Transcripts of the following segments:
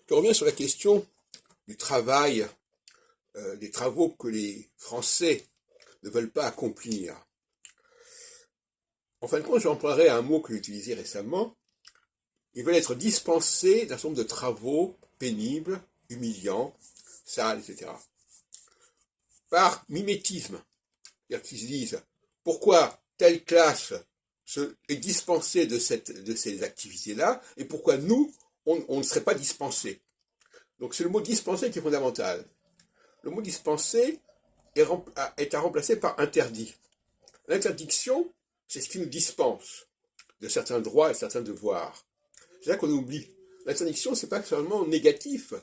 Je reviens sur la question du travail, des travaux que les Français ne veulent pas accomplir. En fin de compte, j'emploierai un mot que j'ai utilisé récemment. Ils veulent être dispensés d'un certain nombre de travaux pénibles, humiliants, sales, etc. Par mimétisme. C'est-à-dire qu'ils se disent, pourquoi telle classe est dispensée de ces activités-là, et pourquoi nous, on ne serait pas dispensés. Donc c'est le mot dispenser qui est fondamental. Le mot dispenser est à remplacer par interdit. L'interdiction, c'est ce qui nous dispense de certains droits et certains devoirs. C'est ça qu'on oublie. L'interdiction, c'est pas seulement négatif.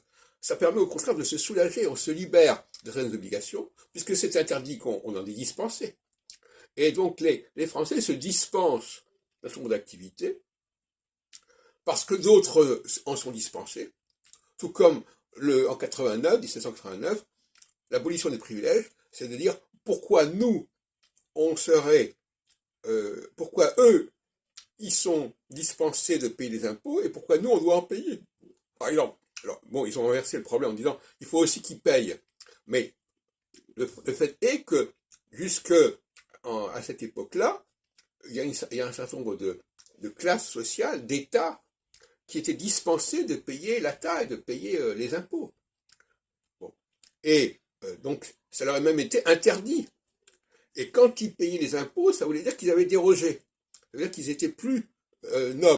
Ça permet au contraire de se soulager. On se libère de certaines obligations, puisque c'est interdit qu'on en est dispensé. Et donc les Français se dispensent d'un certain nombre d'activités parce que d'autres en sont dispensés. Tout comme en 1789, l'abolition des privilèges, c'est de dire pourquoi nous, pourquoi eux, ils sont dispensés de payer des impôts et pourquoi nous, on doit en payer. Par exemple, alors, bon, ils ont inversé le problème en disant il faut aussi qu'ils payent. Mais le fait est que à cette époque-là, il y a un certain nombre de classes sociales, d'États, qui étaient dispensés de payer l'ATA et de payer les impôts. Bon. Et donc, ça leur a même été interdit. Et quand ils payaient les impôts, ça voulait dire qu'ils avaient dérogé. Ça veut dire qu'ils étaient plus nobles.